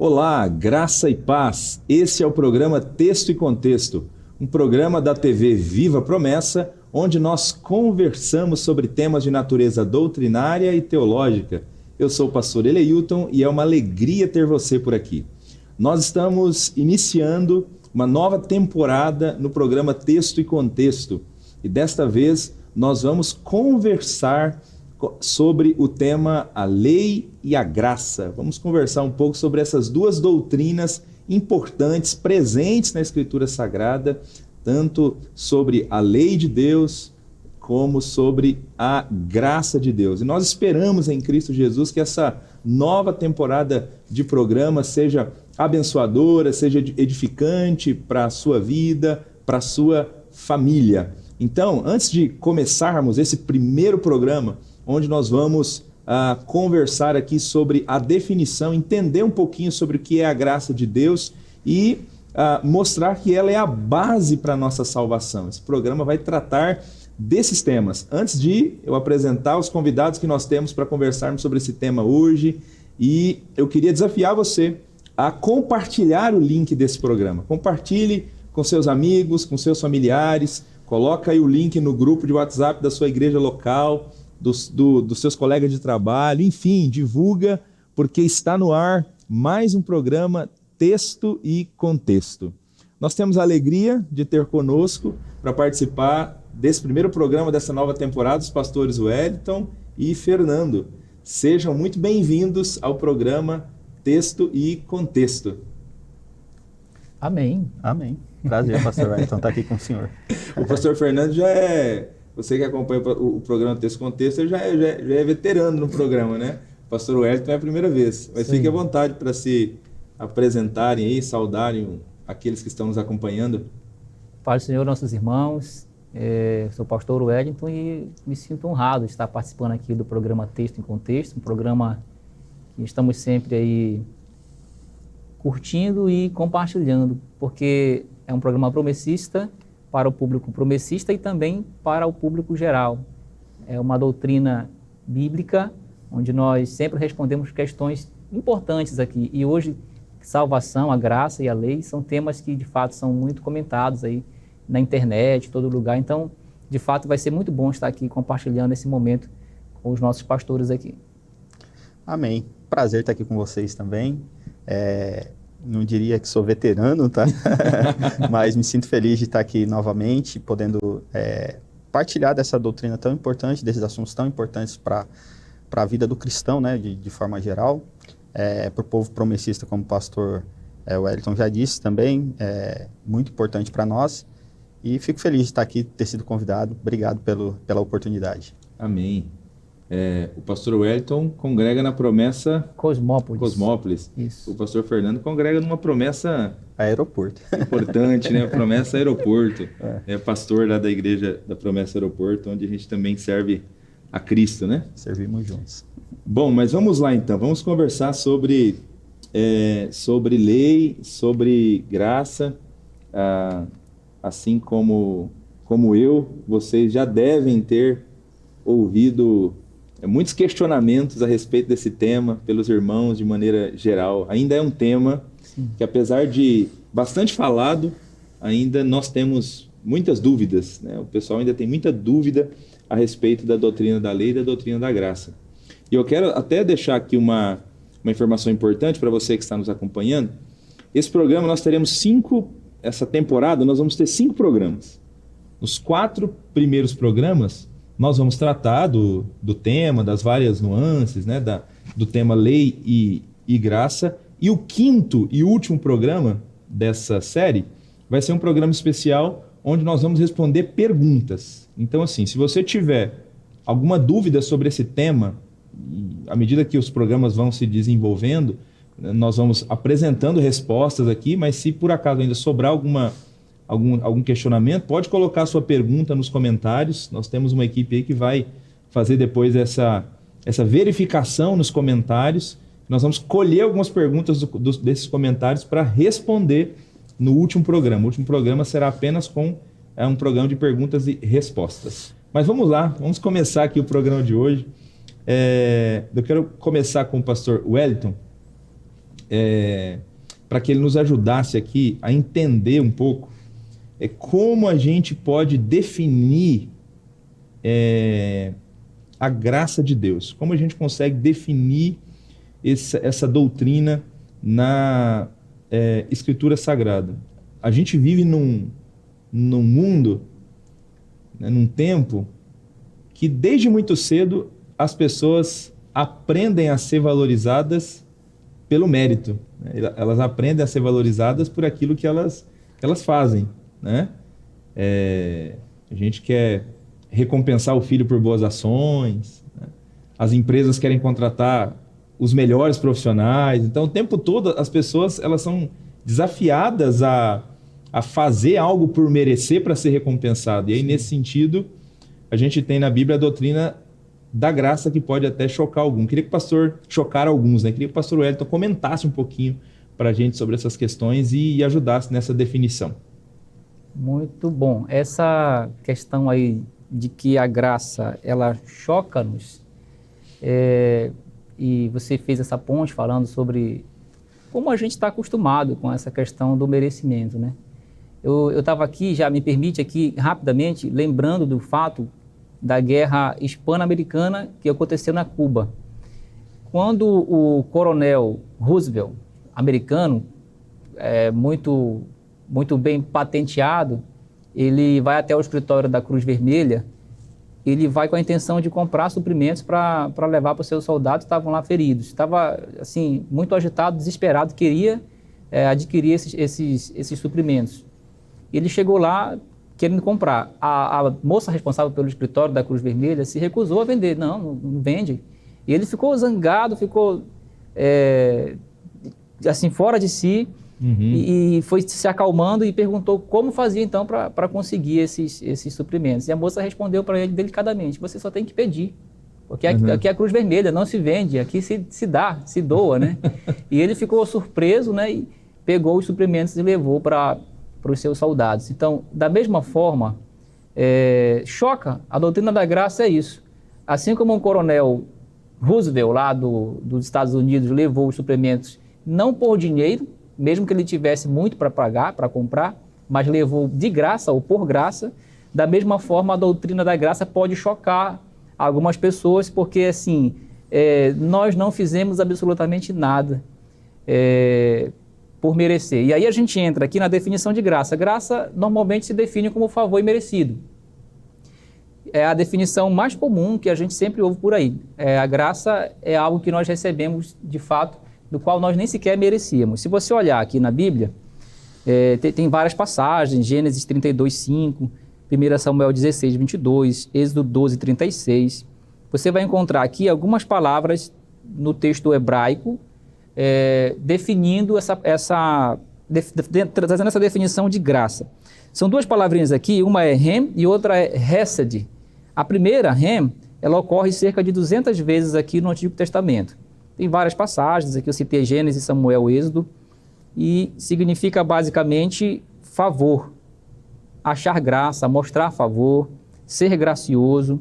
Olá, graça e paz. Esse é o programa Texto e Contexto, um programa da TV Viva Promessa, onde nós conversamos sobre temas de natureza doutrinária e teológica. Eu sou o pastor Eleilton e é uma alegria ter você por aqui. Nós estamos iniciando uma nova temporada no programa Texto e Contexto e desta vez nós vamos conversar sobre o tema a lei e a graça. Vamos conversar um pouco sobre essas duas doutrinas importantes, presentes na Escritura Sagrada, tanto sobre a lei de Deus, como sobre a graça de Deus. E nós esperamos em Cristo Jesus que essa nova temporada de programa seja abençoadora, seja edificante para a sua vida, para a sua família. Então, antes de começarmos esse primeiro programa, onde nós vamos conversar aqui sobre a definição, entender um pouquinho sobre o que é a graça de Deus e mostrar que ela é a base para a nossa salvação. Esse programa vai tratar desses temas. Antes de eu apresentar os convidados que nós temos para conversarmos sobre esse tema hoje, e eu queria desafiar você a compartilhar o link desse programa. Compartilhe com seus amigos, com seus familiares, coloca aí o link no grupo de WhatsApp da sua igreja local, dos seus colegas de trabalho, enfim, divulga, porque está no ar mais um programa Texto e Contexto. Nós temos a alegria de ter conosco, para participar desse primeiro programa dessa nova temporada, os pastores Wellington e Fernando. Sejam muito bem-vindos ao programa Texto e Contexto. Amém. Amém. Prazer, pastor Wellington, estar aqui com o senhor. O pastor Fernando já é... Você que acompanha o programa Texto e Contexto, ele já é veterano no programa, né? O pastor Wellington é a primeira vez. Mas fique à vontade para se apresentarem aí, saudarem aqueles que estão nos acompanhando. Paz do Senhor, nossos irmãos. Sou o pastor Wellington e me sinto honrado de estar participando aqui do programa Texto em Contexto, um programa que estamos sempre aí curtindo e compartilhando, porque é um programa promessista para o público promessista e também para o público geral. É uma doutrina bíblica, onde nós sempre respondemos questões importantes aqui. E hoje, salvação, a graça e a lei são temas que, de fato, são muito comentados aí na internet, em todo lugar. Então, de fato, vai ser muito bom estar aqui compartilhando esse momento com os nossos pastores aqui. Amém. Prazer estar aqui com vocês também. Não diria que sou veterano, tá? Mas me sinto feliz de estar aqui novamente, podendo partilhar dessa doutrina tão importante, desses assuntos tão importantes para a vida do cristão, né? De forma geral. Para o povo promessista, como o pastor Wellington já disse também, é muito importante para nós. E fico feliz de estar aqui, ter sido convidado. Obrigado pela oportunidade. Amém. O pastor Wellington congrega na promessa Cosmópolis. Isso. O pastor Fernando congrega numa promessa Aeroporto. Importante, né? Promessa Aeroporto. É pastor lá da igreja da Promessa Aeroporto, onde a gente também serve a Cristo, né? Servimos juntos. Bom, mas vamos lá então. Vamos conversar sobre lei, sobre graça. Assim como vocês já devem ter ouvido muitos questionamentos a respeito desse tema pelos irmãos de maneira geral. Ainda é um tema que, apesar de bastante falado, ainda nós temos muitas dúvidas, né? O pessoal ainda tem muita dúvida a respeito da doutrina da lei e da doutrina da graça. E eu quero até deixar aqui uma informação importante para você que está nos acompanhando. Esse programa nós teremos essa temporada nós vamos ter 5 programas. Nos 4 primeiros programas, nós vamos tratar do tema, das várias nuances, né, do tema lei e graça. E o 5º e último programa dessa série vai ser um programa especial onde nós vamos responder perguntas. Então, assim, se você tiver alguma dúvida sobre esse tema, à medida que os programas vão se desenvolvendo, nós vamos apresentando respostas aqui, mas se por acaso ainda sobrar algum questionamento, pode colocar a sua pergunta nos comentários. Nós temos uma equipe aí que vai fazer depois essa verificação nos comentários. Nós vamos colher algumas perguntas desses comentários para responder no último programa. O último programa será apenas um programa de perguntas e respostas. Mas vamos lá, vamos começar aqui o programa de hoje. Eu quero começar com o pastor Wellington. para que ele nos ajudasse aqui a entender um pouco como a gente pode definir a graça de Deus, como a gente consegue definir essa doutrina na Escritura Sagrada. A gente vive num mundo, né, num tempo que desde muito cedo as pessoas aprendem a ser valorizadas pelo mérito, né? Elas aprendem a ser valorizadas por aquilo que elas fazem, né? A gente quer recompensar o filho por boas ações, né? As empresas querem contratar os melhores profissionais. Então, o tempo todo as pessoas elas são desafiadas a fazer algo por merecer para ser recompensado. E aí, nesse sentido, a gente tem na Bíblia a doutrina da graça que pode até chocar algum. Queria que o pastor chocar alguns, né? Queria que o pastor Wellington comentasse um pouquinho para a gente sobre essas questões e ajudasse nessa definição. Muito bom. Essa questão aí de que a graça, ela choca-nos, e você fez essa ponte falando sobre como a gente está acostumado com essa questão do merecimento, né? Eu estava aqui, já me permite aqui rapidamente, lembrando do fato da guerra hispano-americana que aconteceu na Cuba. Quando o coronel Roosevelt, americano, muito bem patenteado, ele vai até o escritório da Cruz Vermelha, ele vai com a intenção de comprar suprimentos para levar para os seus soldados que estavam lá feridos. Estava assim, muito agitado, desesperado, queria adquirir esses suprimentos. Ele chegou lá querendo comprar. A moça responsável pelo escritório da Cruz Vermelha se recusou a vender. Não vende. E ele ficou zangado, ficou assim, fora de si, e foi se acalmando e perguntou como fazia então para conseguir esses suprimentos. E a moça respondeu para ele delicadamente: você só tem que pedir. Porque aqui é a Cruz Vermelha, não se vende, aqui se dá, se doa, né? E ele ficou surpreso, né? E pegou os suprimentos e levou para os seus soldados. Então, da mesma forma, choca, a doutrina da graça é isso. Assim como um coronel Roosevelt, lá dos Estados Unidos, levou os suprimentos não por dinheiro, mesmo que ele tivesse muito para pagar, para comprar, mas levou de graça ou por graça, da mesma forma a doutrina da graça pode chocar algumas pessoas, porque assim, nós não fizemos absolutamente nada por merecer. E aí a gente entra aqui na definição de graça. Graça normalmente se define como favor imerecido. É a definição mais comum que a gente sempre ouve por aí. A graça é algo que nós recebemos de fato, do qual nós nem sequer merecíamos. Se você olhar aqui na Bíblia, tem várias passagens, Gênesis 32:5, 1 Samuel 16:22, Êxodo 12:36. Você vai encontrar aqui algumas palavras no texto hebraico, definindo trazendo essa definição de graça. São duas palavrinhas aqui, uma é Hem e outra é Hesed. A primeira, Hem, ela ocorre cerca de 200 vezes aqui no Antigo Testamento. Tem várias passagens, aqui eu citei Gênesis, Samuel, Êxodo, e significa basicamente favor, achar graça, mostrar favor, ser gracioso.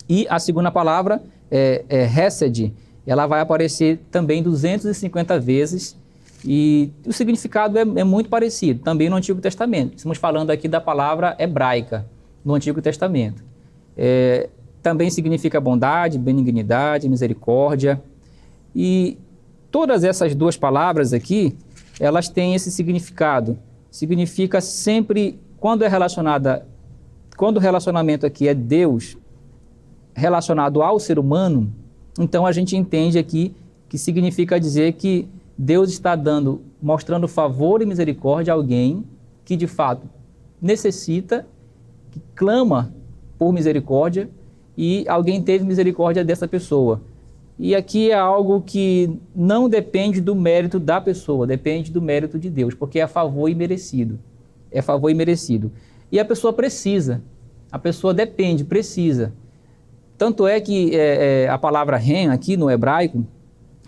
E a segunda palavra é Hesed, ela vai aparecer também 250 vezes, e o significado é muito parecido, também no Antigo Testamento. Estamos falando aqui da palavra hebraica, no Antigo Testamento. Também significa bondade, benignidade, misericórdia. E todas essas duas palavras aqui, elas têm esse significado. Significa sempre, quando o relacionamento aqui é Deus relacionado ao ser humano, então a gente entende aqui que significa dizer que Deus está mostrando favor e misericórdia a alguém que de fato necessita, que clama por misericórdia, e alguém teve misericórdia dessa pessoa. E aqui é algo que não depende do mérito da pessoa, depende do mérito de Deus, porque é favor imerecido. É favor imerecido. E a pessoa precisa, a pessoa depende, precisa. Tanto é que a palavra Hem, aqui no hebraico,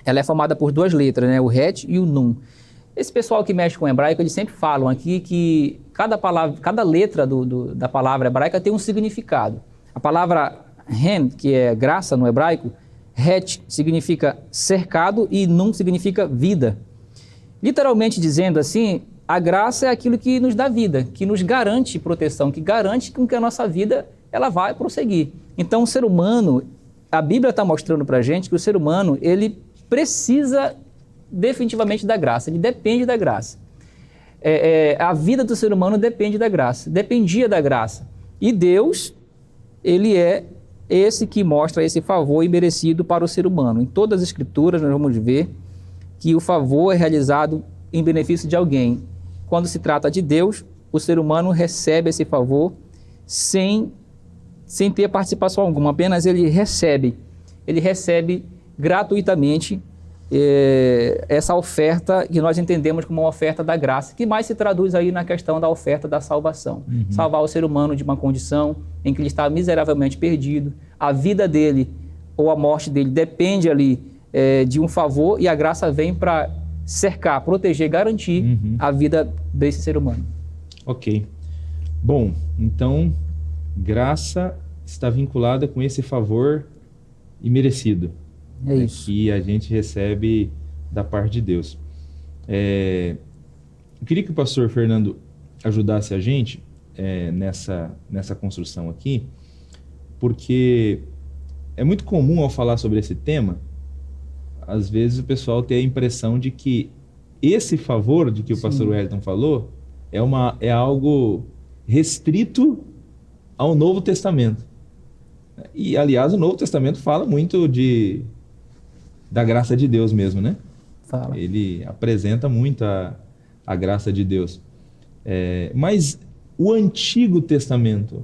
ela é formada por duas letras, né? O Het e o Nun. Esse pessoal que mexe com o hebraico, eles sempre falam aqui que cada letra da palavra hebraica tem um significado. A palavra Hem, que é graça no hebraico, Het significa cercado e Nun significa vida. Literalmente dizendo assim, a graça é aquilo que nos dá vida, que nos garante proteção, que garante que a nossa vida ela vai prosseguir. Então, o ser humano, a Bíblia está mostrando para a gente que o ser humano, ele precisa definitivamente da graça, ele depende da graça. A vida do ser humano depende da graça, dependia da graça. E Deus, ele é esse que mostra esse favor imerecido para o ser humano. Em todas as escrituras nós vamos ver que o favor é realizado em benefício de alguém. Quando se trata de Deus, o ser humano recebe esse favor sem ter participação alguma, apenas ele recebe gratuitamente essa oferta que nós entendemos como uma oferta da graça, que mais se traduz aí na questão da oferta da salvação. Salvar o ser humano de uma condição em que ele está miseravelmente perdido, a vida dele ou a morte dele depende ali de um favor, e a graça vem para cercar, proteger, garantir a vida desse ser humano. Ok. Bom, então, graça está vinculada com esse favor imerecido. É isso. Que a gente recebe da parte de Deus. Eu queria que o pastor Fernando ajudasse a gente nessa construção aqui, porque é muito comum ao falar sobre esse tema, às vezes o pessoal tem a impressão de que esse favor de que o pastor Wellington falou é algo restrito ao Novo Testamento. E, aliás, o Novo Testamento fala muito da graça de Deus mesmo, né? Fala. Ele apresenta muito a graça de Deus. Mas o Antigo Testamento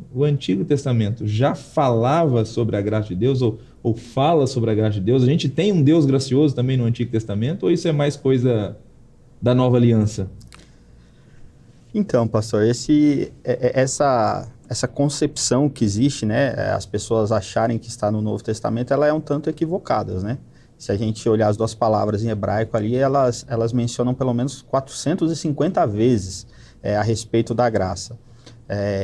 já falava sobre a graça de Deus ou fala sobre a graça de Deus? A gente tem um Deus gracioso também no Antigo Testamento, ou isso é mais coisa da Nova Aliança? Então, pastor, essa concepção que existe, né, as pessoas acharem que está no Novo Testamento, ela é um tanto equivocada, né? Se a gente olhar as duas palavras em hebraico ali, elas mencionam pelo menos 450 vezes a respeito da graça.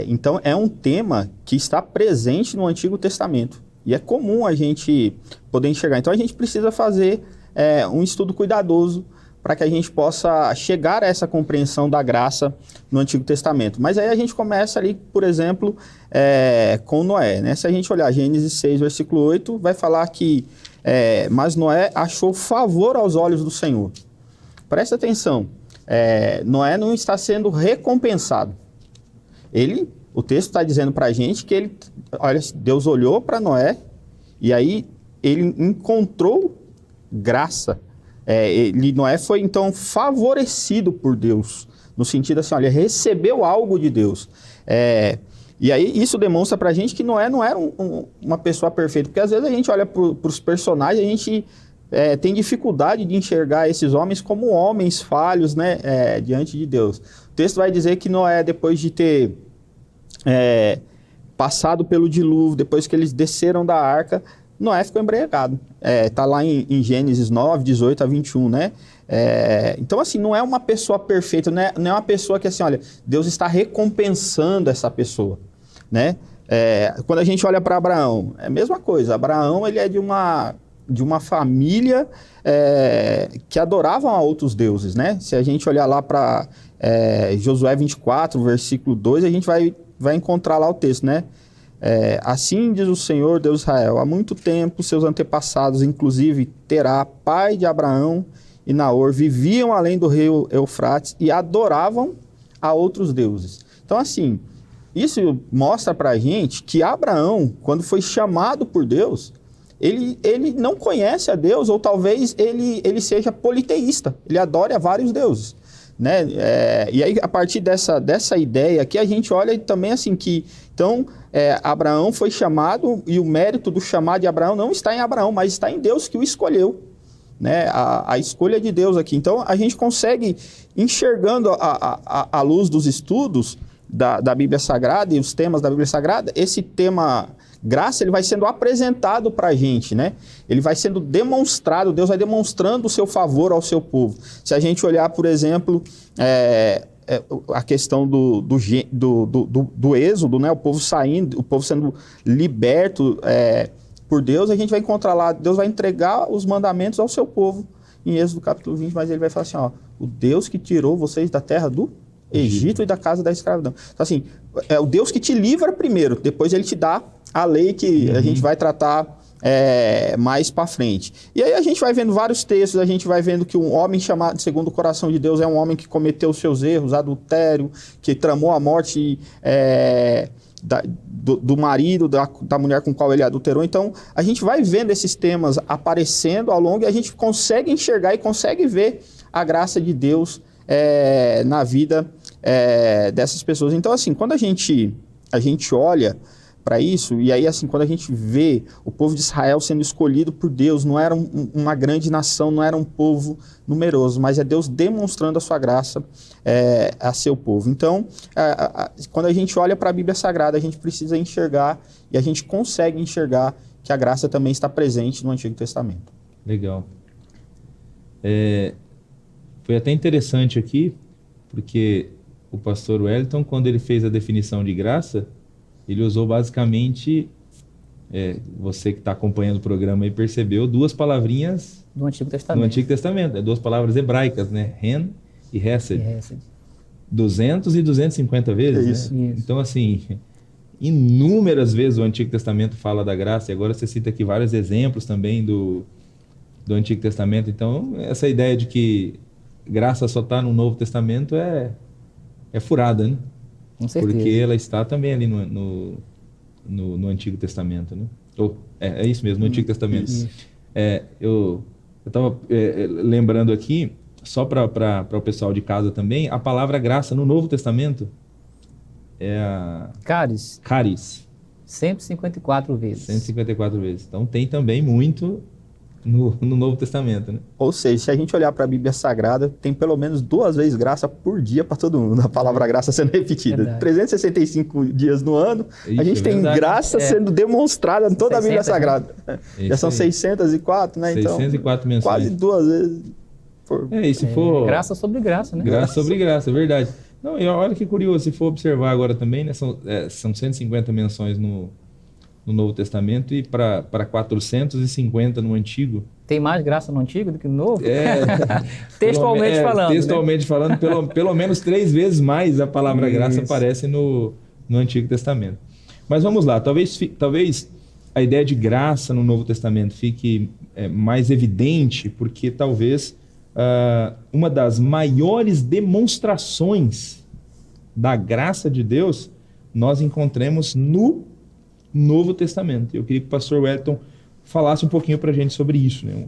Então, é um tema que está presente no Antigo Testamento. E é comum a gente poder enxergar. Então, a gente precisa fazer um estudo cuidadoso para que a gente possa chegar a essa compreensão da graça no Antigo Testamento. Mas aí a gente começa ali, por exemplo, com Noé, né? Se a gente olhar Gênesis 6, versículo 8, vai falar que mas Noé achou favor aos olhos do Senhor. Presta atenção, Noé não está sendo recompensado. O texto está dizendo para a gente que Deus olhou para Noé e aí ele encontrou graça. Noé foi então favorecido por Deus, no sentido assim, olha, recebeu algo de Deus. E aí isso demonstra pra gente que Noé não era uma pessoa perfeita, porque às vezes a gente olha pros personagens, a gente tem dificuldade de enxergar esses homens como homens falhos, né, diante de Deus. O texto vai dizer que Noé, depois de ter passado pelo dilúvio, depois que eles desceram da arca, Noé ficou embriagado. Está lá em Gênesis 9, 18 a 21, né? Então, assim, não é uma pessoa perfeita, não é uma pessoa que, assim, olha, Deus está recompensando essa pessoa, né? Quando a gente olha para Abraão, é a mesma coisa. Abraão, ele é de uma família que adoravam a outros deuses, né? Se a gente olhar lá para Josué 24, versículo 2, a gente vai encontrar lá o texto, né? Assim diz o Senhor Deus de Israel, há muito tempo seus antepassados, inclusive Terá, pai de Abraão e Naor, viviam além do rio Eufrates e adoravam a outros deuses. Então, assim, isso mostra pra gente que Abraão, quando foi chamado por Deus, ele não conhece a Deus, ou talvez ele seja politeísta, ele adora a vários deuses, né? E aí, a partir dessa ideia aqui, a gente olha também assim que, então, Abraão foi chamado, e o mérito do chamado de Abraão não está em Abraão, mas está em Deus que o escolheu, né? A escolha de Deus aqui. Então, a gente consegue, enxergando a luz dos estudos da Bíblia Sagrada e os temas da Bíblia Sagrada, esse tema graça, ele vai sendo apresentado para a gente, né? Ele vai sendo demonstrado, Deus vai demonstrando o seu favor ao seu povo. Se a gente olhar, por exemplo, a questão do êxodo, né? O povo saindo, o povo sendo liberto por Deus, a gente vai encontrar lá, Deus vai entregar os mandamentos ao seu povo. em Êxodo capítulo 20, mas ele vai falar assim, ó, o Deus que tirou vocês da terra do Egito e da casa da escravidão. Então, assim, é o Deus que te livra primeiro, depois ele te dá a lei que a gente vai tratar mais para frente. E aí a gente vai vendo vários textos, a gente vai vendo que um homem chamado segundo o coração de Deus é um homem que cometeu os seus erros, adultério, que tramou a morte do marido, da mulher com qual ele adulterou. Então, a gente vai vendo esses temas aparecendo ao longo e a gente consegue enxergar e consegue ver a graça de Deus na vida dessas pessoas. Então, assim, quando a gente olha para isso, e aí, assim, quando a gente vê o povo de Israel sendo escolhido por Deus, não era uma grande nação, não era um povo numeroso, mas é Deus demonstrando a sua graça a seu povo. Então, quando a gente olha para a Bíblia Sagrada, a gente precisa enxergar, e a gente consegue enxergar que a graça também está presente no Antigo Testamento. Legal. Foi até interessante aqui, porque o pastor Wellington, quando ele fez a definição de graça, ele usou basicamente, você que está acompanhando o programa aí percebeu, duas palavrinhas do Antigo Testamento. No Antigo Testamento, duas palavras hebraicas, né? Ren e Hesed. 200 e 250 vezes, né? Isso. Então, assim, inúmeras vezes o Antigo Testamento fala da graça, e agora você cita aqui vários exemplos também do Antigo Testamento. Então, essa ideia de que graça só está no Novo Testamento é furada, né? Com certeza. Porque ela está também ali no Antigo Testamento, né? É isso mesmo, no Antigo Testamento. Eu estava lembrando aqui, só para o pessoal de casa também, a palavra graça no Novo Testamento é a... Caris. 154 vezes. 154 vezes. Então tem também muito no Novo Testamento, né? Ou seja, se a gente olhar para a Bíblia Sagrada, tem pelo menos 2 vezes graça por dia para todo mundo, a palavra graça sendo repetida. Verdade. 365 dias no ano, a gente tem graça sendo demonstrada em toda a Bíblia Sagrada. Já são 604, né? 604 então, menções. Quase 2 vezes. E se for... Graça sobre graça, né? Graça sobre graça, é verdade. Não, e olha que curioso, se for observar agora também, né, são 150 menções no Novo Testamento e para 450 no Antigo. Tem mais graça no Antigo do que no Novo? Textualmente falando. Textualmente falando, pelo menos 3 vezes mais a palavra graça aparece no Antigo Testamento. Mas vamos lá, talvez a ideia de graça no Novo Testamento fique mais evidente, porque talvez uma das maiores demonstrações da graça de Deus nós encontremos no Novo Testamento. Eu queria que o pastor Wellington falasse um pouquinho para a gente sobre isso, né?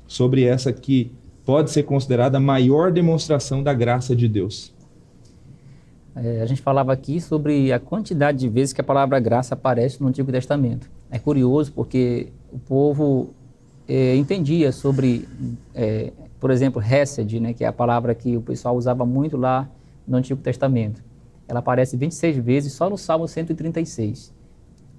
Sobre essa que pode ser considerada a maior demonstração da graça de Deus. A gente falava aqui sobre a quantidade de vezes que a palavra graça aparece no Antigo Testamento. É curioso porque o povo entendia sobre, por exemplo, Hesed, né, que é a palavra que o pessoal usava muito lá no Antigo Testamento. Ela aparece 26 vezes só no Salmo 136.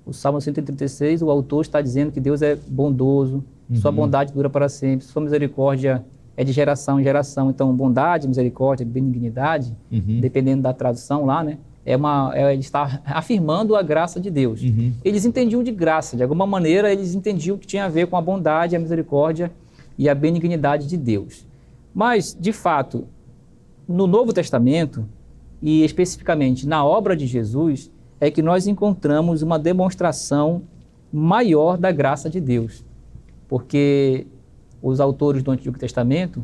O Salmo 136, o autor está dizendo que Deus é bondoso, sua bondade dura para sempre, sua misericórdia é de geração em geração. Então, bondade, misericórdia, benignidade, dependendo da tradução lá, né? Ele está afirmando a graça de Deus. Eles entendiam de graça, de alguma maneira eles entendiam que tinha a ver com a bondade, a misericórdia e a benignidade de Deus. Mas, de fato, no Novo Testamento, e especificamente na obra de Jesus, é que nós encontramos uma demonstração maior da graça de Deus. Porque os autores do Antigo Testamento,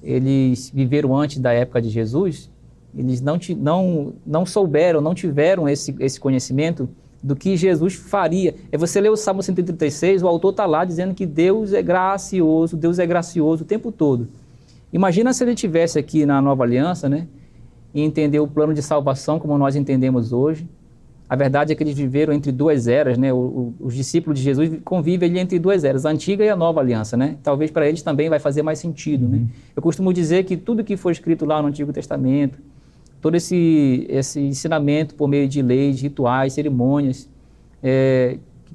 eles viveram antes da época de Jesus, eles não souberam, não tiveram esse conhecimento do que Jesus faria. Você lê o Salmo 136, o autor está lá dizendo que Deus é gracioso o tempo todo. Imagina se ele estivesse aqui na Nova Aliança, né, e entender o plano de salvação como nós entendemos hoje. A verdade é que eles viveram entre 2 eras, né? Os discípulos de Jesus convivem ali entre 2 eras, a antiga e a nova aliança, né? Talvez para eles também vai fazer mais sentido, né? Eu costumo dizer que tudo que foi escrito lá no Antigo Testamento, todo esse ensinamento por meio de leis, rituais, cerimônias,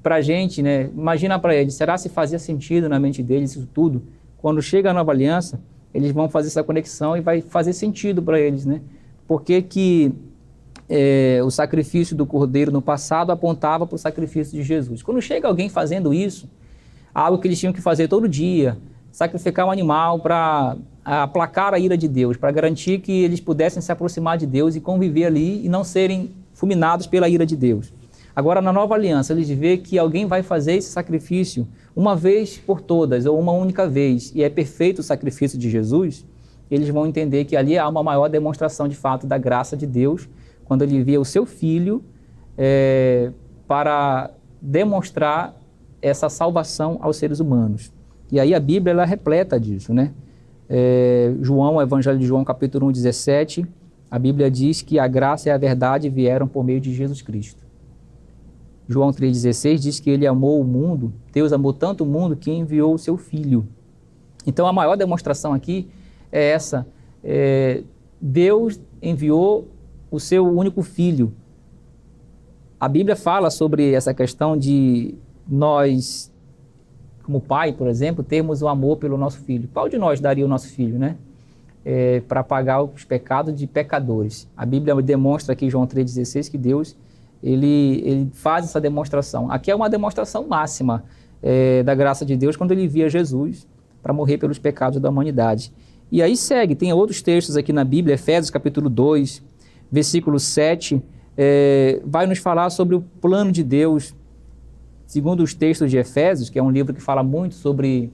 para a gente, né? Imagina para eles, será se fazia sentido na mente deles isso tudo? Quando chega a nova aliança, eles vão fazer essa conexão e vai fazer sentido para eles, né? Porque que o sacrifício do Cordeiro no passado apontava para o sacrifício de Jesus. Quando chega alguém fazendo isso, algo que eles tinham que fazer todo dia, sacrificar um animal para aplacar a ira de Deus, para garantir que eles pudessem se aproximar de Deus e conviver ali e não serem fulminados pela ira de Deus. Agora, na nova aliança, eles veem que alguém vai fazer esse sacrifício uma vez por todas, ou uma única vez, e é perfeito o sacrifício de Jesus, eles vão entender que ali há uma maior demonstração, de fato, da graça de Deus, quando ele envia o seu Filho para demonstrar essa salvação aos seres humanos. E aí a Bíblia ela é repleta disso, né? João, o Evangelho de João, capítulo 1, 17, a Bíblia diz que a graça e a verdade vieram por meio de Jesus Cristo. João 3,16 diz que ele amou o mundo, Deus amou tanto o mundo que enviou o seu Filho. Então a maior demonstração aqui é essa, Deus enviou o seu único Filho. A Bíblia fala sobre essa questão de nós, como pai, por exemplo, termos o amor pelo nosso filho. Qual de nós daria o nosso filho, né? Para pagar os pecados de pecadores. A Bíblia demonstra aqui, João 3,16, que Deus ele faz essa demonstração. Aqui é uma demonstração máxima da graça de Deus quando ele envia Jesus para morrer pelos pecados da humanidade. E aí segue, tem outros textos aqui na Bíblia, Efésios capítulo 2, versículo 7, vai nos falar sobre o plano de Deus, segundo os textos de Efésios, que é um livro que fala muito sobre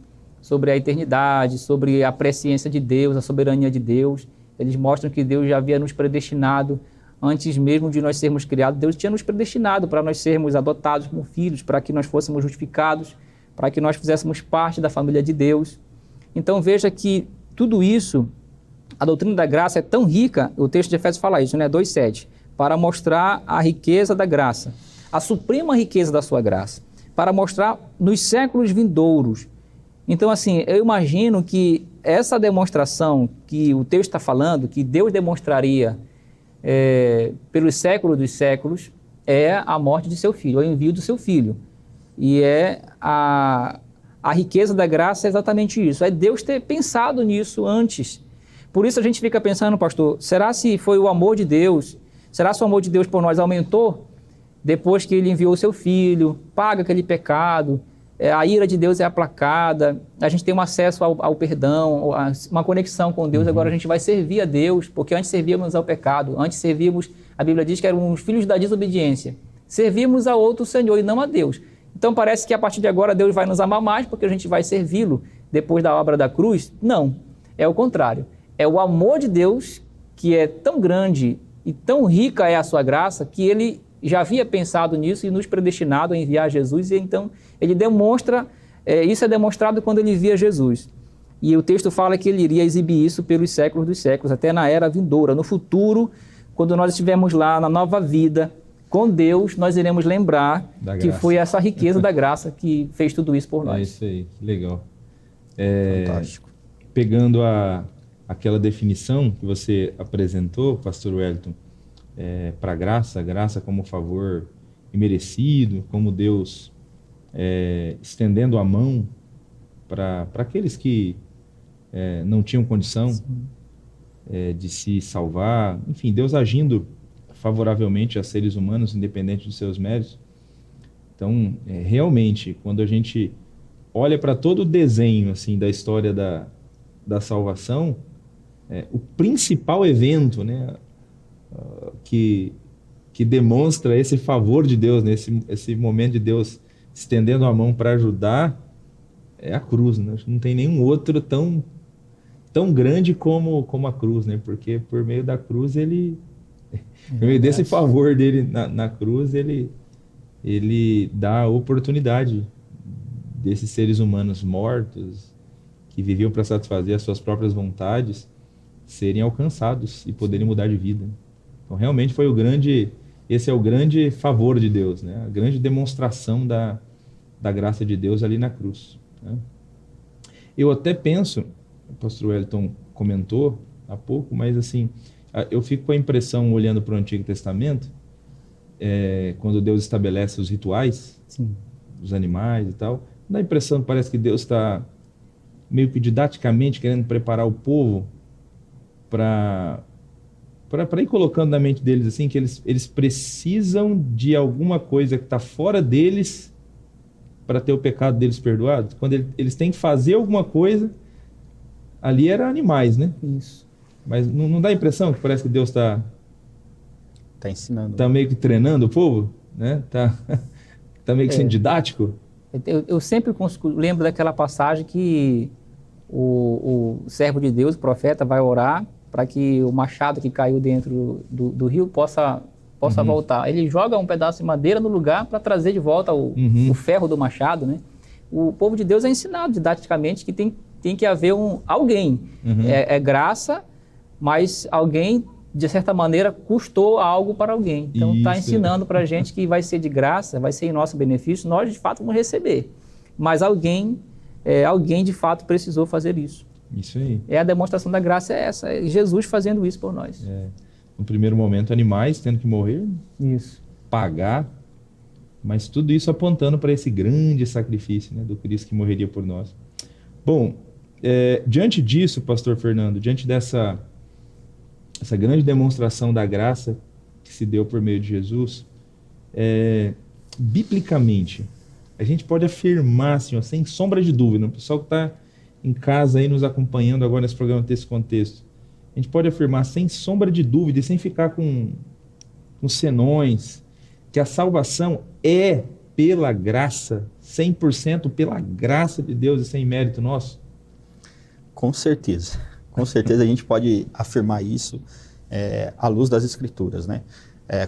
a eternidade, sobre a presciência de Deus, a soberania de Deus. Eles mostram que Deus já havia nos predestinado antes mesmo de nós sermos criados. Deus tinha nos predestinado para nós sermos adotados como filhos, para que nós fôssemos justificados, para que nós fizéssemos parte da família de Deus. Então veja que tudo isso, a doutrina da graça é tão rica, o texto de Efésios fala isso, né? 2,7, para mostrar a riqueza da graça, a suprema riqueza da sua graça, para mostrar nos séculos vindouros. Então, assim, eu imagino que essa demonstração que o texto está falando, que Deus demonstraria pelos séculos dos séculos, é a morte de seu filho, o envio do seu filho. E a riqueza da graça é exatamente isso, é Deus ter pensado nisso antes. Por isso a gente fica pensando, pastor, será se foi o amor de Deus, será se o amor de Deus por nós aumentou depois que ele enviou o seu filho, paga aquele pecado, a ira de Deus é aplacada, a gente tem um acesso ao perdão, uma conexão com Deus, agora a gente vai servir a Deus, porque antes servíamos ao pecado, antes servíamos, a Bíblia diz que éramos filhos da desobediência, servíamos a outro Senhor e não a Deus. Então parece que a partir de agora Deus vai nos amar mais, porque a gente vai servi-lo depois da obra da cruz. Não, é o contrário, é o amor de Deus que é tão grande e tão rica é a sua graça, que ele já havia pensado nisso e nos predestinado a enviar Jesus, e então ele demonstra, isso é demonstrado quando ele envia Jesus. E o texto fala que ele iria exibir isso pelos séculos dos séculos, até na era vindoura. No futuro, quando nós estivermos lá na nova vida, com Deus, nós iremos lembrar que foi essa riqueza da graça que fez tudo isso por nós. É isso aí, que legal. Fantástico. Pegando aquela definição que você apresentou, pastor Wellington, para graça como favor imerecido, como Deus estendendo a mão para aqueles que não tinham condição de se salvar, enfim, Deus agindo favoravelmente a seres humanos, independente dos seus méritos. Então, realmente, quando a gente olha para todo o desenho assim, da história da salvação, o principal evento, né, que demonstra esse favor de Deus, né, esse momento de Deus estendendo a mão para ajudar, é a cruz, né? Não tem nenhum outro tão grande como a cruz, né? Porque por meio da cruz por meio desse favor dele na cruz, ele dá a oportunidade desses seres humanos mortos, que viviam para satisfazer as suas próprias vontades, serem alcançados e poderem mudar de vida. Então, realmente esse é o grande favor de Deus, né? A grande demonstração da graça de Deus ali na cruz, né? Eu até penso, o pastor Wellington comentou há pouco, mas assim, eu fico com a impressão, olhando para o Antigo Testamento, quando Deus estabelece os rituais, Sim, dos animais e tal, dá a impressão, parece que Deus está meio que didaticamente querendo preparar o povo para ir colocando na mente deles assim, que eles precisam de alguma coisa que está fora deles para ter o pecado deles perdoado? Quando eles têm que fazer alguma coisa, ali eram animais, né? Isso. Mas não dá a impressão que parece que Deus está ensinando. Tá meio que treinando o povo, né? Tá meio que sendo didático. Eu sempre lembro daquela passagem que o servo de Deus, o profeta, vai orar para que o machado que caiu dentro do rio possa voltar. Ele joga um pedaço de madeira no lugar para trazer de volta o ferro do machado, né? O povo de Deus é ensinado didaticamente que tem que haver alguém. É graça, mas alguém, de certa maneira, custou algo para alguém. Então, está ensinando para a gente que vai ser de graça, vai ser em nosso benefício, nós, de fato, vamos receber. Mas alguém, de fato, precisou fazer isso. Isso aí. A demonstração da graça é essa, é Jesus fazendo isso por nós. No primeiro momento, animais tendo que morrer, isso, pagar, mas tudo isso apontando para esse grande sacrifício, né, do Cristo que morreria por nós. Bom, diante disso, pastor Fernando, diante dessa grande demonstração da graça que se deu por meio de Jesus, biblicamente, a gente pode afirmar, assim, ó, sem sombra de dúvida, o pessoal que está em casa aí nos acompanhando agora nesse programa Texto e Contexto, a gente pode afirmar sem sombra de dúvida e sem ficar com senões, que a salvação é pela graça, 100% pela graça de Deus e sem mérito nosso? Com certeza a gente pode afirmar isso à luz das Escrituras, né?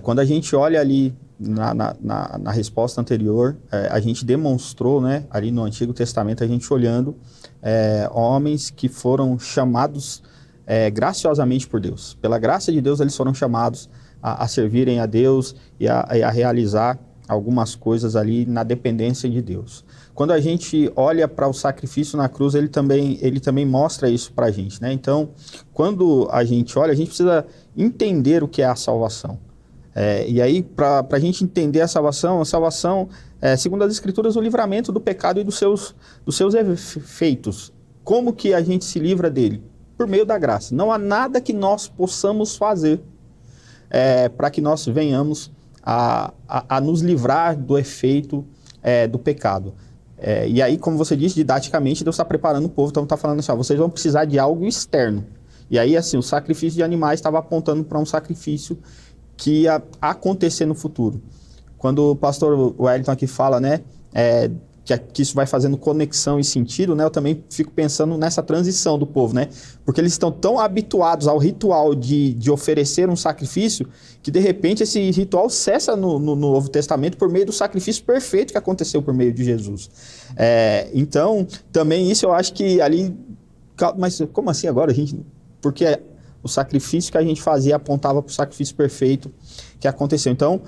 Quando a gente olha ali na resposta anterior, a gente demonstrou, né, ali no Antigo Testamento, a gente olhando homens que foram chamados graciosamente por Deus. Pela graça de Deus, eles foram chamados a servirem a Deus e a realizar algumas coisas ali na dependência de Deus. Quando a gente olha para o sacrifício na cruz, ele também mostra isso para a gente, né? Então, quando a gente olha, a gente precisa entender o que é a salvação. E aí, para a gente entender a salvação segundo as Escrituras, o livramento do pecado e dos seus efeitos. Como que a gente se livra dele? Por meio da graça. Não há nada que nós possamos fazer para que nós venhamos a nos livrar do efeito do pecado. E aí, como você disse, didaticamente, Deus está preparando o povo, então está falando assim, vocês vão precisar de algo externo. E aí, assim, o sacrifício de animais estava apontando para um sacrifício que ia acontecer no futuro. Quando o pastor Wellington aqui fala, né, que isso vai fazendo conexão e sentido, né, eu também fico pensando nessa transição do povo, né, porque eles estão tão habituados ao ritual de oferecer um sacrifício, que de repente esse ritual cessa no Novo Testamento por meio do sacrifício perfeito que aconteceu por meio de Jesus. Então, também isso eu acho que ali... Mas como assim agora, gente? Porque o sacrifício que a gente fazia apontava para o sacrifício perfeito que aconteceu. Então,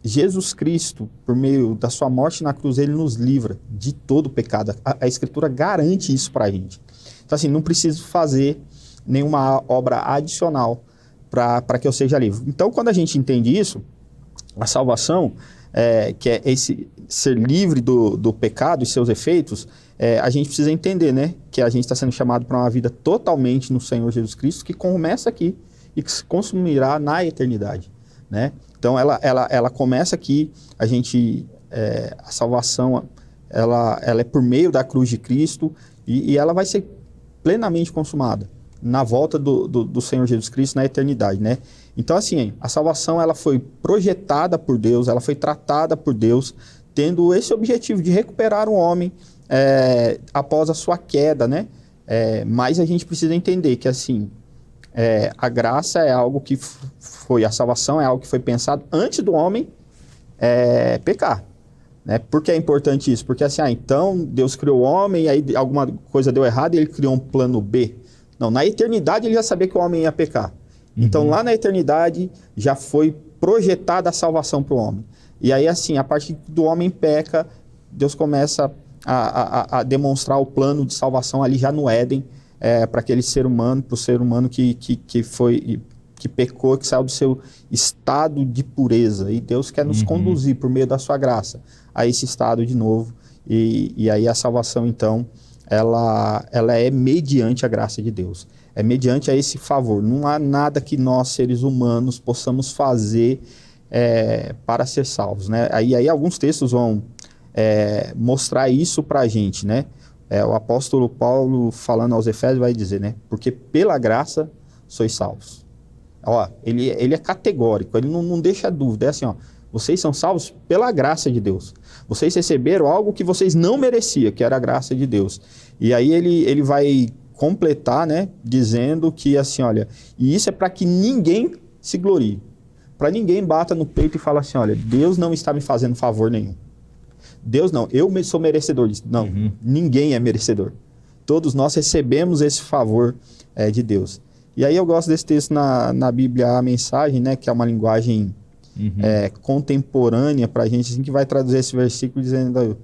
Jesus Cristo, por meio da sua morte na cruz, ele nos livra de todo o pecado. A Escritura garante isso para a gente. Então, assim, não preciso fazer nenhuma obra adicional para que eu seja livre. Então, quando a gente entende isso, a salvação, que é esse ser livre do pecado e seus efeitos, a gente precisa entender, né, que a gente está sendo chamado para uma vida totalmente no Senhor Jesus Cristo, que começa aqui e que se consumirá na eternidade, né? Então, ela começa aqui, a salvação, ela é por meio da cruz de Cristo e ela vai ser plenamente consumada na volta do Senhor Jesus Cristo na eternidade, né? Então, assim, a salvação, ela foi projetada por Deus, ela foi tratada por Deus, tendo esse objetivo de recuperar o homem após a sua queda, né? Mas a gente precisa entender que, assim, a graça é algo que a salvação é algo que foi pensado antes do homem pecar, né? Por que é importante isso? Porque assim, então Deus criou o homem, e aí alguma coisa deu errado e ele criou um plano B. Não, na eternidade ele já sabia que o homem ia pecar. Então lá na eternidade já foi projetada a salvação para o homem. E aí assim, a partir do homem peca, Deus começa a demonstrar o plano de salvação ali já no Éden, para aquele ser humano, para o ser humano que pecou, que saiu do seu estado de pureza. E Deus quer nos conduzir por meio da sua graça a esse estado de novo. E aí a salvação, então, ela é mediante a graça de Deus. É mediante a esse favor. Não há nada que nós, seres humanos, possamos fazer para ser salvos, né? Aí alguns textos vão mostrar isso para a gente, né? O apóstolo Paulo, falando aos Efésios, vai dizer, né? Porque pela graça sois salvos. Ó, ele é categórico, ele não deixa dúvida. É assim, ó, vocês são salvos pela graça de Deus. Vocês receberam algo que vocês não mereciam, que era a graça de Deus. E aí ele vai completar, né? Dizendo que, assim, olha, e isso é para que ninguém se glorie. Para ninguém bata no peito e fala assim, olha, Deus não está me fazendo favor nenhum. Deus não, eu sou merecedor disso. Não, ninguém é merecedor. Todos nós recebemos esse favor de Deus. E aí eu gosto desse texto na Bíblia, a mensagem, né, que é uma linguagem contemporânea para a gente, assim, que vai traduzir esse versículo dizendo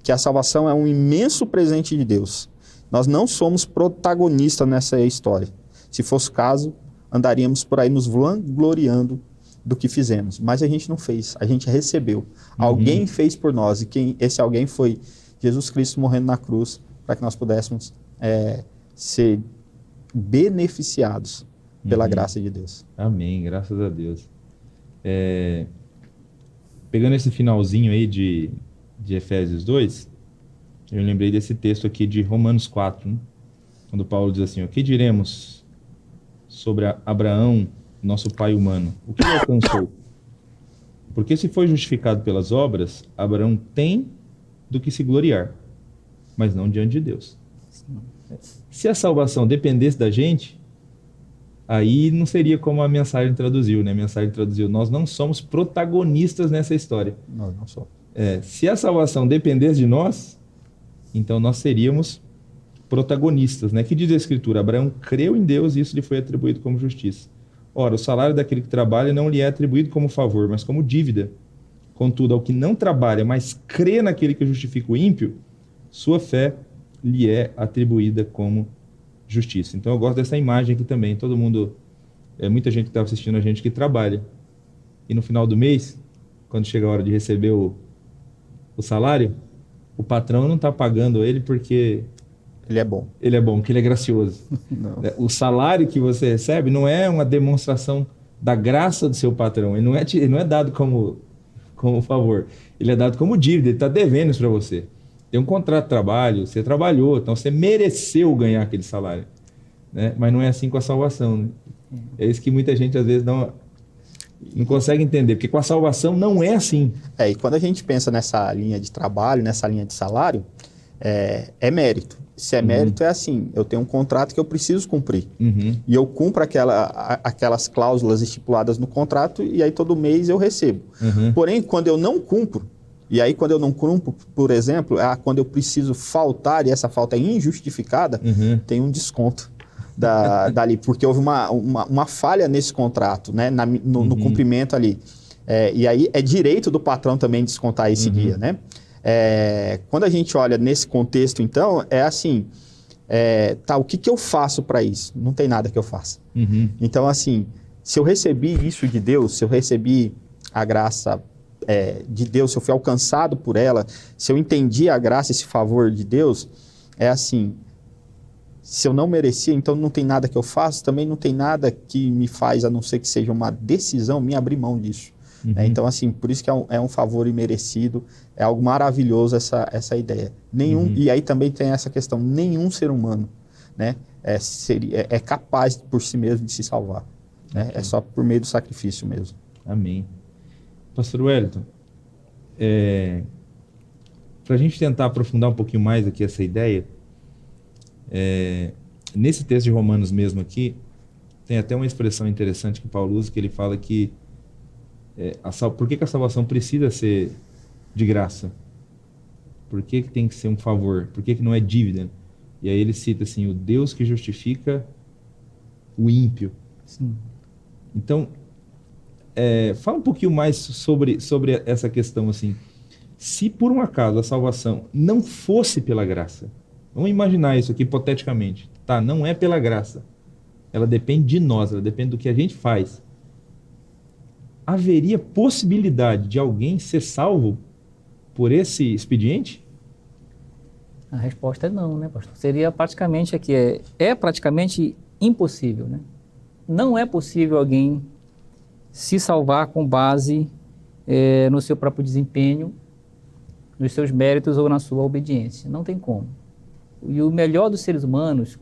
que a salvação é um imenso presente de Deus. Nós não somos protagonistas nessa história. Se fosse o caso, andaríamos por aí nos vangloriando do que fizemos, mas a gente não fez, a gente recebeu. Alguém fez por nós, e esse alguém foi Jesus Cristo morrendo na cruz, para que nós pudéssemos ser beneficiados pela graça de Deus. Amém, graças a Deus. Pegando esse finalzinho aí de Efésios 2, eu lembrei desse texto aqui de Romanos 4, né? Quando Paulo diz assim, o que diremos sobre Abraão, nosso pai humano? O que ele alcançou? Porque se foi justificado pelas obras, Abraão tem do que se gloriar, mas não diante de Deus. Se a salvação dependesse da gente, aí não seria como a mensagem traduziu, né? A mensagem traduziu, nós não somos protagonistas nessa história. Nós não somos. Se a salvação dependesse de nós, então nós seríamos protagonistas, né? Que diz a Escritura, Abraão creu em Deus e isso lhe foi atribuído como justiça. Ora, o salário daquele que trabalha não lhe é atribuído como favor, mas como dívida. Contudo, ao que não trabalha, mas crê naquele que justifica o ímpio, sua fé lhe é atribuída como justiça. Então eu gosto dessa imagem aqui também. Todo mundo, muita gente que está assistindo a gente que trabalha. E no final do mês, quando chega a hora de receber o salário, o patrão não está pagando ele porque... Ele é bom. Ele é bom, porque ele é gracioso. O salário que você recebe não é uma demonstração da graça do seu patrão. Ele não é dado como favor. Ele é dado como dívida. Ele está devendo isso para você. Tem um contrato de trabalho, você trabalhou, então você mereceu ganhar aquele salário. Né? Mas não é assim com a salvação. Né? É isso que muita gente às vezes não consegue entender. Porque com a salvação não é assim. E quando a gente pensa nessa linha de trabalho, nessa linha de salário, é mérito. Se é mérito, é assim, eu tenho um contrato que eu preciso cumprir. E eu cumpro aquelas cláusulas estipuladas no contrato e aí todo mês eu recebo. Porém, quando eu não cumpro, e aí quando eu não cumpro, por exemplo, quando eu preciso faltar e essa falta é injustificada, tem um desconto dali, porque houve uma falha nesse contrato, né, no cumprimento ali. E aí é direito do patrão também descontar esse dia, né? Quando a gente olha nesse contexto, então, é assim, o que eu faço para isso? Não tem nada que eu faça. Então, assim, se eu recebi isso de Deus, se eu recebi a graça de Deus, se eu fui alcançado por ela, se eu entendi a graça, esse favor de Deus, é assim, se eu não merecia, então não tem nada que eu faço, também não tem nada que me faz, a não ser que seja uma decisão, me abrir mão disso. Então, assim, por isso que é um favor imerecido, é algo maravilhoso essa ideia. E aí também tem essa questão, nenhum ser humano, né, é capaz por si mesmo de se salvar. Né? É só por meio do sacrifício mesmo. Amém. Pastor Wellington, para a gente tentar aprofundar um pouquinho mais aqui essa ideia, nesse texto de Romanos mesmo aqui, tem até uma expressão interessante que Paulo usa, que ele fala que por que a salvação precisa ser de graça? Por que tem que ser um favor? Por que não é dívida? E aí ele cita assim, o Deus que justifica o ímpio. Sim. Então, fala um pouquinho mais sobre essa questão assim. Se por um acaso a salvação não fosse pela graça, vamos imaginar isso aqui hipoteticamente, tá? Não é pela graça. Ela depende de nós, ela depende do que a gente faz. Haveria possibilidade de alguém ser salvo por esse expediente? A resposta é não, né, pastor? Seria praticamente aqui, praticamente impossível, né? Não é possível alguém se salvar com base no seu próprio desempenho, nos seus méritos ou na sua obediência. Não tem como. E o melhor dos seres humanos,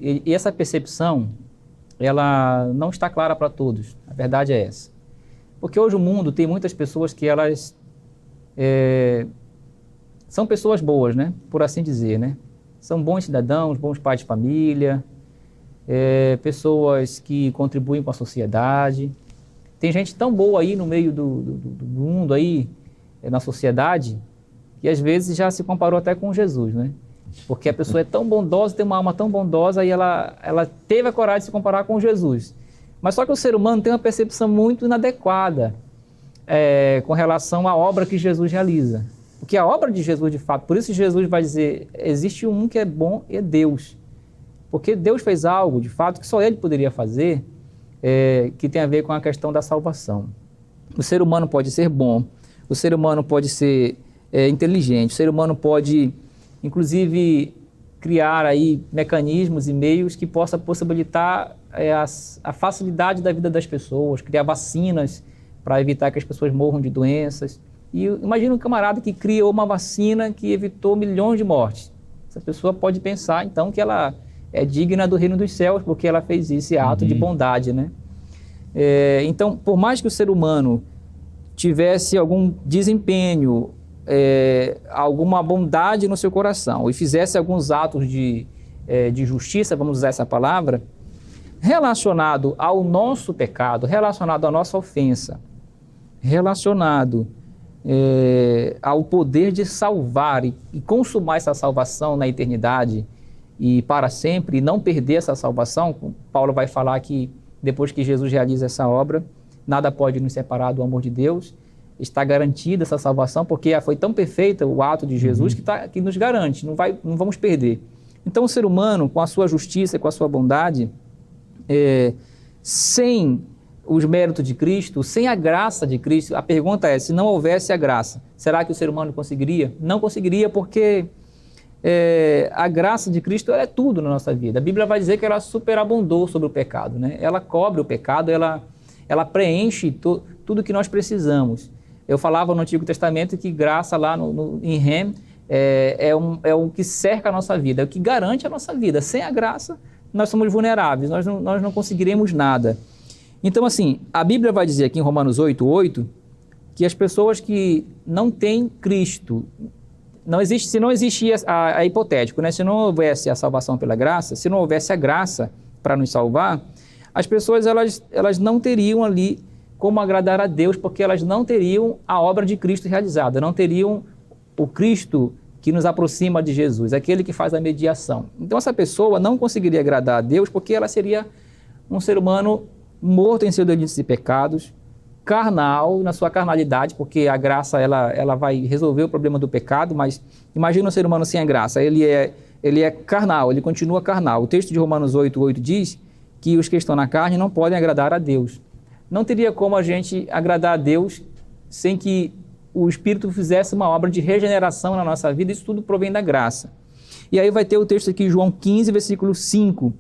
e essa percepção, ela não está clara para todos. A verdade é essa. Porque hoje o mundo tem muitas pessoas que elas são pessoas boas, né? Por assim dizer, né? São bons cidadãos, bons pais de família, pessoas que contribuem com a sociedade. Tem gente tão boa aí no meio do mundo, aí, na sociedade, que às vezes já se comparou até com Jesus, né? Porque a pessoa é tão bondosa, tem uma alma tão bondosa, e ela teve a coragem de se comparar com Jesus. Mas só que o ser humano tem uma percepção muito inadequada com relação à obra que Jesus realiza. Porque a obra de Jesus, de fato, por isso Jesus vai dizer, existe um que é bom, é Deus. Porque Deus fez algo, de fato, que só Ele poderia fazer, que tem a ver com a questão da salvação. O ser humano pode ser bom, o ser humano pode ser inteligente, o ser humano pode, inclusive, criar aí mecanismos e meios que possam possibilitar a facilidade da vida das pessoas, criar vacinas para evitar que as pessoas morram de doenças. E imagina um camarada que criou uma vacina que evitou milhões de mortes. Essa pessoa pode pensar, então, que ela é digna do reino dos céus, porque ela fez esse ato de bondade, né? Então, por mais que o ser humano tivesse algum desempenho, alguma bondade no seu coração, e fizesse alguns atos de justiça, vamos usar essa palavra, relacionado ao nosso pecado, relacionado à nossa ofensa, relacionado ao poder de salvar e consumar essa salvação na eternidade e para sempre, e não perder essa salvação. Paulo vai falar que depois que Jesus realiza essa obra, nada pode nos separar do amor de Deus. Está garantida essa salvação, porque foi tão perfeita o ato de Jesus que nos garante, não vamos perder. Então o ser humano, com a sua justiça, com a sua bondade, sem os méritos de Cristo, sem a graça de Cristo, a pergunta é, se não houvesse a graça, será que o ser humano conseguiria? Não conseguiria, porque a graça de Cristo é tudo na nossa vida. A Bíblia vai dizer que ela superabundou sobre o pecado, né? Ela cobre o pecado, ela preenche tudo que nós precisamos. Eu falava no Antigo Testamento que graça lá em Rem é o que cerca a nossa vida, é o que garante a nossa vida. Sem a graça, nós somos vulneráveis, nós não conseguiremos nada. Então, assim, a Bíblia vai dizer aqui em Romanos 8:8 que as pessoas que não têm Cristo, se não existia a hipotético, né? Se não houvesse a salvação pela graça, se não houvesse a graça para nos salvar, as pessoas elas não teriam ali como agradar a Deus, porque elas não teriam a obra de Cristo realizada, não teriam o Cristo que nos aproxima de Jesus, aquele que faz a mediação. Então essa pessoa não conseguiria agradar a Deus, porque ela seria um ser humano morto em seus delitos e pecados, carnal, na sua carnalidade, porque a graça ela vai resolver o problema do pecado, mas imagina um ser humano sem a graça, ele é carnal, ele continua carnal. O texto de Romanos 8:8 diz que os que estão na carne não podem agradar a Deus. Não teria como a gente agradar a Deus sem que o Espírito fizesse uma obra de regeneração na nossa vida. Isso tudo provém da graça. E aí vai ter o texto aqui, João 15, versículo 5.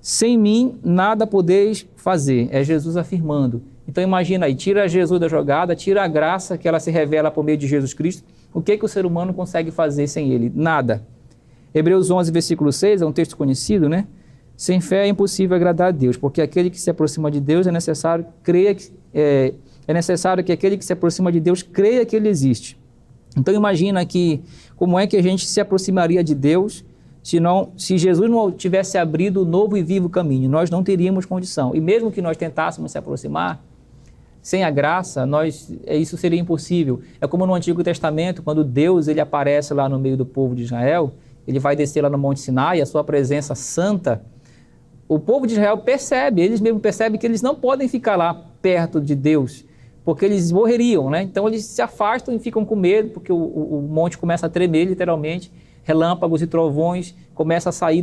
Sem mim nada podeis fazer. É Jesus afirmando. Então imagina aí, tira Jesus da jogada, tira a graça que ela se revela por meio de Jesus Cristo. O que o ser humano consegue fazer sem ele? Nada. Hebreus 11, versículo 6, é um texto conhecido, né? Sem fé é impossível agradar a Deus, porque aquele que se aproxima de Deus é necessário que aquele que se aproxima de Deus creia que Ele existe. Então imagina que como é que a gente se aproximaria de Deus se Jesus não tivesse abrido o novo e vivo caminho. Nós não teríamos condição. E mesmo que nós tentássemos se aproximar, sem a graça, isso seria impossível. É como no Antigo Testamento, quando Deus ele aparece lá no meio do povo de Israel, ele vai descer lá no Monte Sinai, a sua presença santa. O povo de Israel eles mesmos percebem que eles não podem ficar lá perto de Deus, porque eles morreriam, né? Então eles se afastam e ficam com medo, porque o monte começa a tremer literalmente, relâmpagos e trovões começam a sair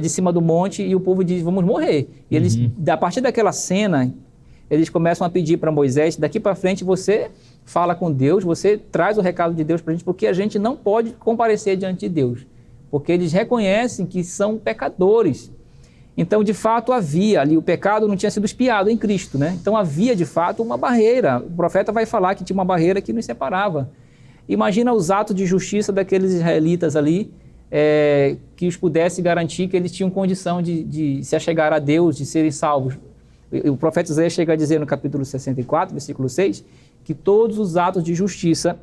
de cima do monte e o povo diz, vamos morrer. E eles, a partir daquela cena, eles começam a pedir para Moisés, daqui para frente você fala com Deus, você traz o recado de Deus para a gente, porque a gente não pode comparecer diante de Deus, porque eles reconhecem que são pecadores. Então, de fato, havia ali, o pecado não tinha sido expiado em Cristo, né? Então, havia, de fato, uma barreira. O profeta vai falar que tinha uma barreira que nos separava. Imagina os atos de justiça daqueles israelitas ali, que os pudesse garantir que eles tinham condição de se achegar a Deus, de serem salvos. O profeta Isaías chega a dizer no capítulo 64, versículo 6, que todos os atos de justiça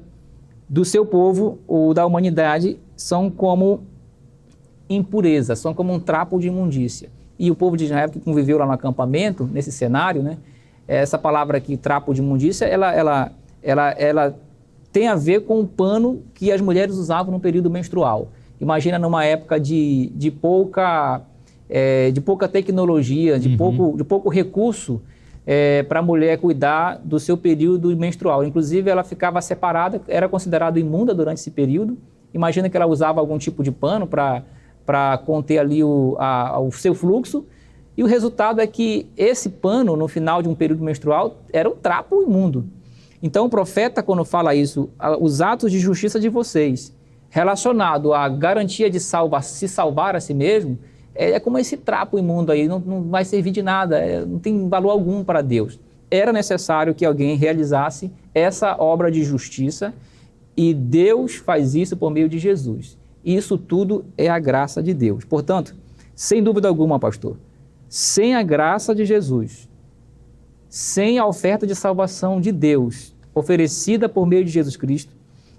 do seu povo ou da humanidade são como impureza, são como um trapo de imundícia. E o povo de Israel que conviveu lá no acampamento, nesse cenário, né, essa palavra aqui, trapo de imundícia, ela tem a ver com o pano que as mulheres usavam no período menstrual. Imagina numa época de pouca tecnologia, de pouco recurso para a mulher cuidar do seu período menstrual. Inclusive, ela ficava separada, era considerada imunda durante esse período. Imagina que ela usava algum tipo de pano para conter ali o seu fluxo. E o resultado é que esse pano, no final de um período menstrual, era um trapo imundo. Então, o profeta, quando fala isso, os atos de justiça de vocês, relacionado à garantia de se salvar a si mesmo, é como esse trapo imundo aí, não vai servir de nada, não tem valor algum para Deus. Era necessário que alguém realizasse essa obra de justiça e Deus faz isso por meio de Jesus. Isso tudo é a graça de Deus. Portanto, sem dúvida alguma, pastor, sem a graça de Jesus, sem a oferta de salvação de Deus oferecida por meio de Jesus Cristo,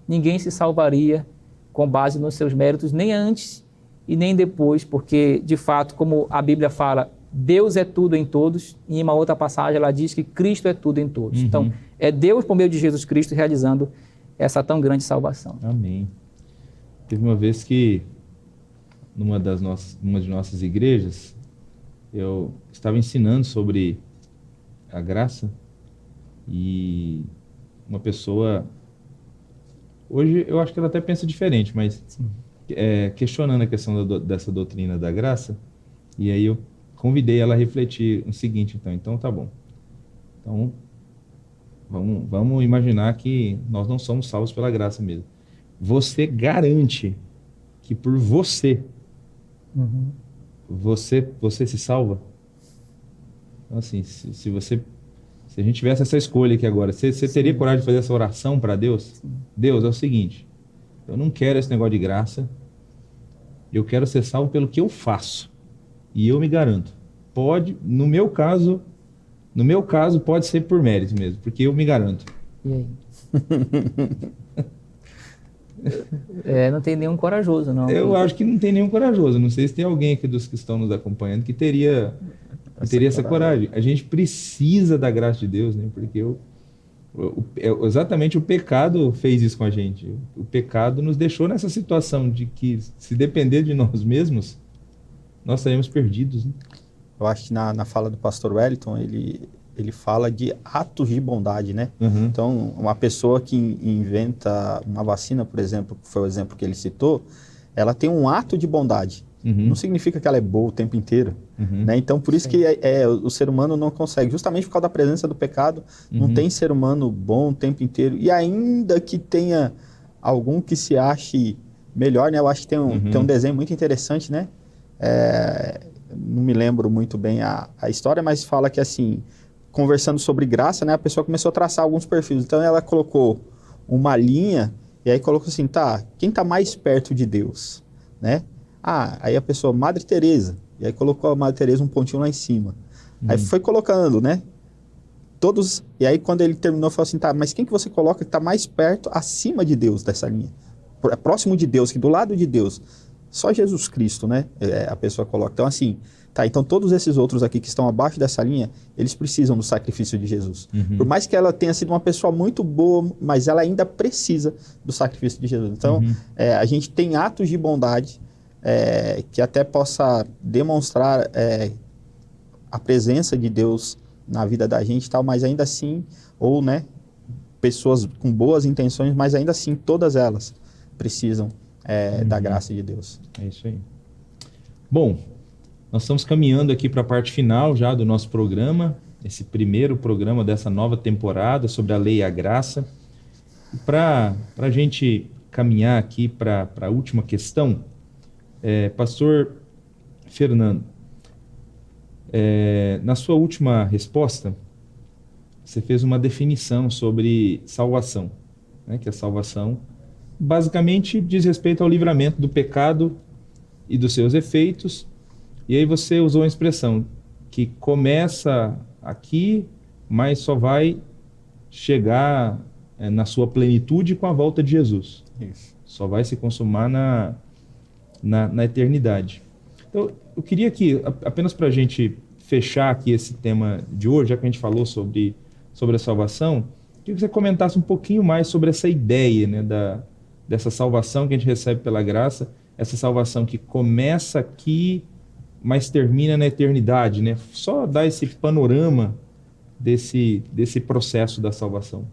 ninguém se salvaria com base nos seus méritos, nem antes e nem depois, porque, de fato, como a Bíblia fala, Deus é tudo em todos, e em uma outra passagem ela diz que Cristo é tudo em todos. Então, é Deus, por meio de Jesus Cristo, realizando essa tão grande salvação. Amém. Teve uma vez que, numa de nossas igrejas, eu estava ensinando sobre a graça, e uma pessoa, hoje eu acho que ela até pensa diferente, mas questionando a questão dessa doutrina da graça, e aí eu convidei ela a refletir o seguinte, então tá bom. Então, vamos imaginar que nós não somos salvos pela graça mesmo. Você garante que por você, você se salva? Então, assim, se a gente tivesse essa escolha aqui agora, você teria coragem de fazer essa oração para Deus? Sim. Deus, é o seguinte, eu não quero esse negócio de graça, eu quero ser salvo pelo que eu faço. E eu me garanto. No meu caso, pode ser por mérito mesmo, porque eu me garanto. E aí? Não tem nenhum corajoso, não. Eu acho que não tem nenhum corajoso. Não sei se tem alguém aqui dos que estão nos acompanhando que teria essa coragem. A gente precisa da graça de Deus, né? Porque exatamente o pecado fez isso com a gente. O pecado nos deixou nessa situação de que, se depender de nós mesmos, nós estaremos perdidos, né? Eu acho que na fala do pastor Wellington, ele fala de atos de bondade, né? Então, uma pessoa que inventa uma vacina, por exemplo, que foi o exemplo que ele citou, ela tem um ato de bondade. Não significa que ela é boa o tempo inteiro, né? Então, por isso que o ser humano não consegue, justamente por causa da presença do pecado, não tem ser humano bom o tempo inteiro. E ainda que tenha algum que se ache melhor, né? Eu acho que tem um desenho muito interessante, né? Não me lembro muito bem a história, mas fala que, assim, conversando sobre graça, né? A pessoa começou a traçar alguns perfis. Então, ela colocou uma linha e aí colocou assim, quem está mais perto de Deus, né? Aí a pessoa, Madre Teresa, e aí colocou a Madre Teresa um pontinho lá em cima. Aí foi colocando, né? Todos, e aí quando ele terminou, falou assim, mas quem que você coloca que está mais perto, acima de Deus dessa linha? Próximo de Deus, que do lado de Deus. Só Jesus Cristo, né? A pessoa coloca. Então, assim, então todos esses outros aqui que estão abaixo dessa linha, eles precisam do sacrifício de Jesus. Por mais que ela tenha sido uma pessoa muito boa, mas ela ainda precisa do sacrifício de Jesus. Então, a gente tem atos de bondade que até possa demonstrar a presença de Deus na vida da gente e tal, mas ainda assim, ou, né, pessoas com boas intenções, mas ainda assim todas elas precisam da graça de Deus. É isso aí. Bom, nós estamos caminhando aqui para a parte final já do nosso programa, esse primeiro programa dessa nova temporada sobre a lei e a graça. Para a gente caminhar aqui para a última questão, Pastor Fernando, na sua última resposta, você fez uma definição sobre salvação, né? Que a salvação basicamente diz respeito ao livramento do pecado e dos seus efeitos. E aí você usou a expressão que começa aqui, mas só vai chegar na sua plenitude com a volta de Jesus. Isso. Só vai se consumar na eternidade. Então, eu queria que, apenas para a gente fechar aqui esse tema de hoje, já que a gente falou sobre a salvação, queria que você comentasse um pouquinho mais sobre essa ideia, né, dessa salvação que a gente recebe pela graça, essa salvação que começa aqui, mas termina na eternidade, né? Só dar esse panorama desse processo da salvação.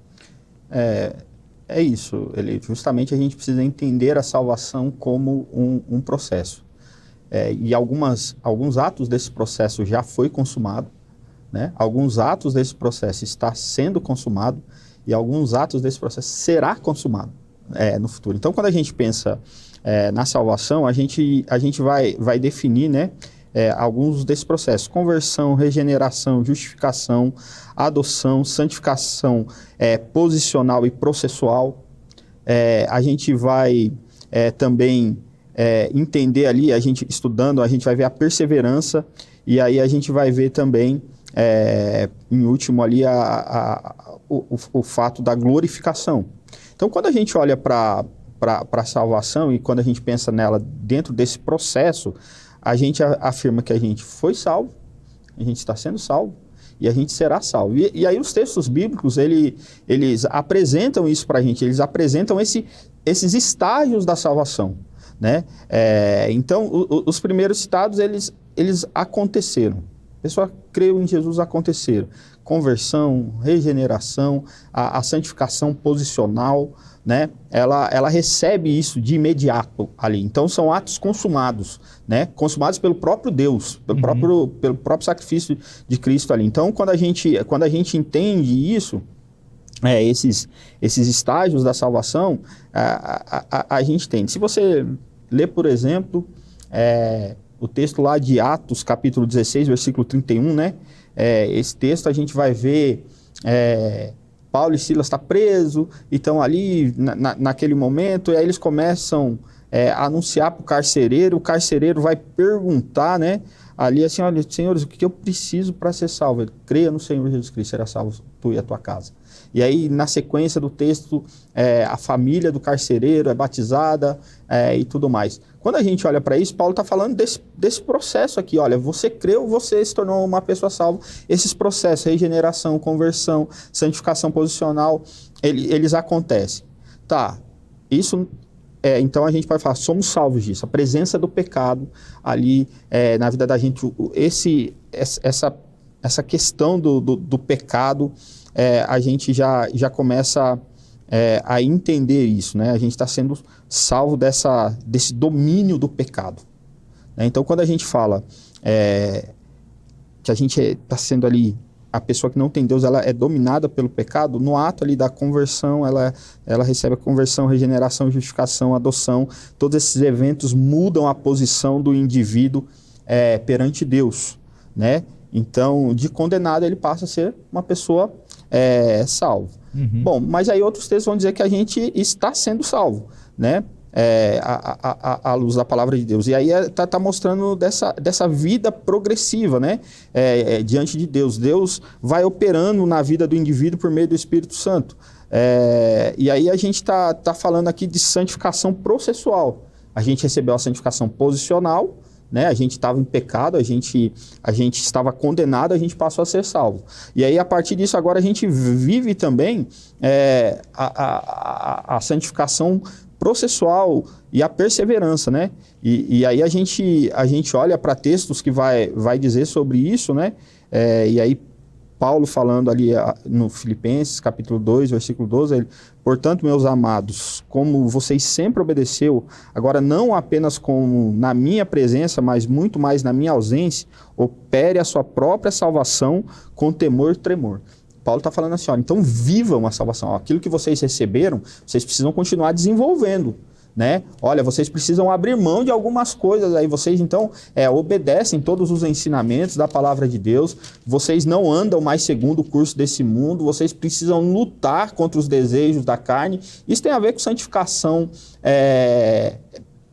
É isso, justamente a gente precisa entender a salvação como um processo. E alguns atos desse processo já foi consumado, né? Alguns atos desse processo está sendo consumado e alguns atos desse processo será consumado no futuro. Então, quando a gente pensa na salvação, a gente vai definir, né, alguns desses processos: conversão, regeneração, justificação, adoção, santificação posicional e processual. A gente vai também entender ali, a gente estudando, a gente vai ver a perseverança, e aí a gente vai ver também, em último ali, o fato da glorificação. Então, quando a gente olha para a salvação e quando a gente pensa nela dentro desse processo, a gente afirma que a gente foi salvo, a gente está sendo salvo e a gente será salvo. E aí os textos bíblicos, eles apresentam isso para a gente, eles apresentam esses estágios da salvação, né? Então, os primeiros citados, eles aconteceram. A pessoa creu em Jesus, aconteceram. Conversão, regeneração, a santificação posicional, né? Ela recebe isso de imediato ali. Então, são atos consumados, né? Consumados pelo próprio Deus, pelo próprio sacrifício de Cristo ali. Então, quando a gente entende isso, esses estágios da salvação, a gente tem. Se você ler, por exemplo, o texto lá de Atos, capítulo 16, versículo 31, né? Esse texto a gente vai ver Paulo e Silas estão presos, e estão ali naquele momento, e aí eles começam a anunciar para o carcereiro vai perguntar, né? Ali assim: olha, senhores, o que eu preciso para ser salvo? Ele: creia no Senhor Jesus Cristo, será salvo tu e a tua casa. E aí, na sequência do texto, a família do carcereiro é batizada e tudo mais. Quando a gente olha para isso, Paulo está falando desse processo aqui. Olha, você creu, você se tornou uma pessoa salva. Esses processos, regeneração, conversão, santificação posicional, eles acontecem. Tá, isso... então a gente pode falar, somos salvos disso. A presença do pecado ali na vida da gente, essa questão do pecado, a gente já começa a entender isso, né? A gente está sendo salvo desse domínio do pecado, né? Então, quando a gente fala que a gente está sendo ali, a pessoa que não tem Deus, ela é dominada pelo pecado, no ato ali da conversão, ela recebe a conversão, regeneração, justificação, adoção. Todos esses eventos mudam a posição do indivíduo perante Deus, né? Então, de condenado, ele passa a ser uma pessoa salvo. Uhum. Bom, mas aí outros textos vão dizer que a gente está sendo salvo, né? À luz da palavra de Deus. E aí está mostrando dessa vida progressiva, né? Diante de Deus. Deus vai operando na vida do indivíduo por meio do Espírito Santo. E aí a gente está falando aqui de santificação processual. A gente recebeu a santificação posicional, né? A gente estava em pecado, a gente estava condenado, a gente passou a ser salvo. E aí, a partir disso, agora a gente vive também a santificação processual e a perseverança, né? E aí a gente olha para textos que vai dizer sobre isso, né? E aí Paulo falando ali no Filipenses, capítulo 2, versículo 12, ele: portanto, meus amados, como vocês sempre obedeceu, agora não apenas como na minha presença, mas muito mais na minha ausência, opere a sua própria salvação com temor e tremor. Paulo está falando assim: ó, então vivam a salvação. Ó, aquilo que vocês receberam, vocês precisam continuar desenvolvendo, né? Olha, vocês precisam abrir mão de algumas coisas, aí vocês então obedecem todos os ensinamentos da palavra de Deus, vocês não andam mais segundo o curso desse mundo, vocês precisam lutar contra os desejos da carne. Isso tem a ver com santificação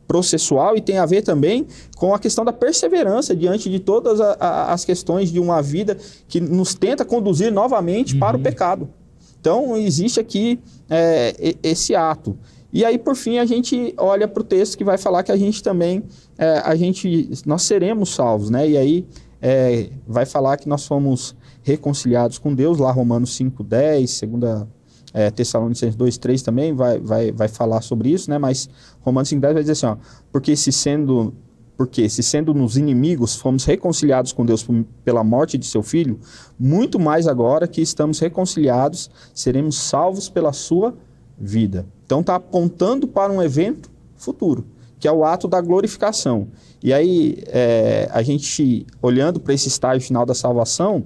processual e tem a ver também com a questão da perseverança diante de todas as questões de uma vida que nos tenta conduzir novamente para o pecado. Então, existe aqui esse ato. E aí, por fim, a gente olha para o texto que vai falar que a gente também, nós seremos salvos, né? E aí vai falar que nós fomos reconciliados com Deus, lá Romanos 5:10, 2 Tessalonicenses 2:3 também vai falar sobre isso, né? Mas Romanos 5:10 vai dizer assim, ó, porque se sendo nos inimigos fomos reconciliados com Deus pela morte de seu Filho, muito mais agora que estamos reconciliados, seremos salvos pela sua vida. Então está apontando para um evento futuro, que é o ato da glorificação. E aí, a gente, olhando para esse estágio final da salvação,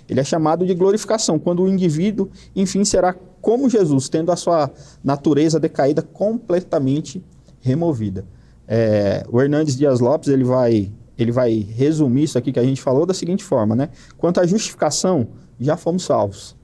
ele é chamado de glorificação, quando o indivíduo, enfim, será como Jesus, tendo a sua natureza decaída completamente removida. O Hernandes Dias Lopes ele vai resumir isso aqui que a gente falou da seguinte forma, né? Quanto à justificação, já fomos salvos.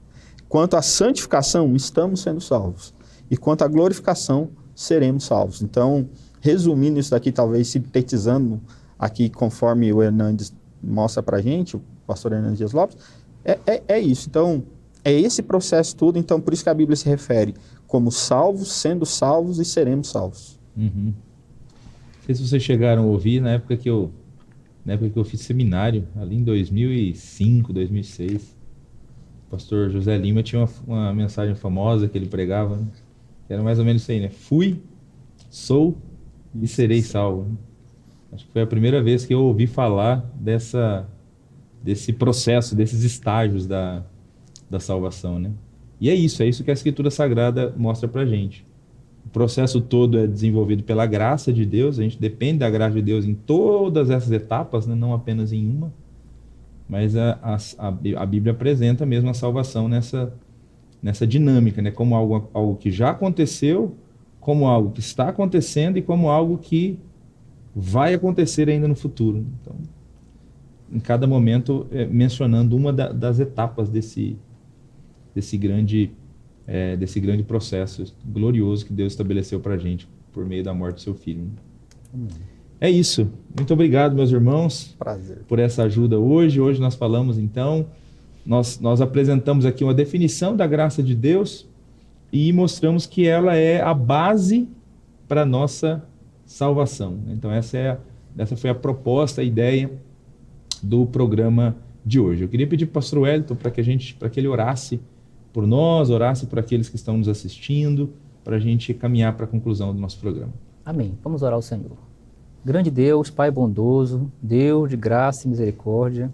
Quanto à santificação, estamos sendo salvos. E quanto à glorificação, seremos salvos. Então, resumindo isso daqui, talvez sintetizando aqui conforme o Hernandes mostra para a gente, o pastor Hernandes Dias Lopes, é isso. Então, é esse processo tudo. Então, por isso que a Bíblia se refere como salvos, sendo salvos e seremos salvos. Não sei se vocês chegaram a ouvir na época que eu fiz seminário, ali em 2005, 2006. O pastor José Lima tinha uma mensagem famosa que ele pregava, né? Que era mais ou menos isso aí, né? Fui, sou e serei salvo. Acho que foi a primeira vez que eu ouvi falar desse processo, desses estágios da salvação, né? E é isso que a Escritura Sagrada mostra pra gente. O processo todo é desenvolvido pela graça de Deus, a gente depende da graça de Deus em todas essas etapas, né? Não apenas em uma, mas a Bíblia apresenta mesmo a salvação nessa dinâmica, né? Como algo que já aconteceu, como algo que está acontecendo e como algo que vai acontecer ainda no futuro. Então, em cada momento, mencionando uma das etapas desse grande processo glorioso que Deus estabeleceu para a gente por meio da morte do seu Filho. É isso. Muito obrigado, meus irmãos. Prazer. Por essa ajuda hoje. Hoje nós falamos, então, nós apresentamos aqui uma definição da graça de Deus e mostramos que ela é a base para a nossa salvação. Então, essa foi a proposta, a ideia do programa de hoje. Eu queria pedir para o pastor Wellington para que ele orasse por nós, orasse por aqueles que estão nos assistindo, para a gente caminhar para a conclusão do nosso programa. Amém. Vamos orar ao Senhor. Grande Deus, Pai bondoso, Deus de graça e misericórdia,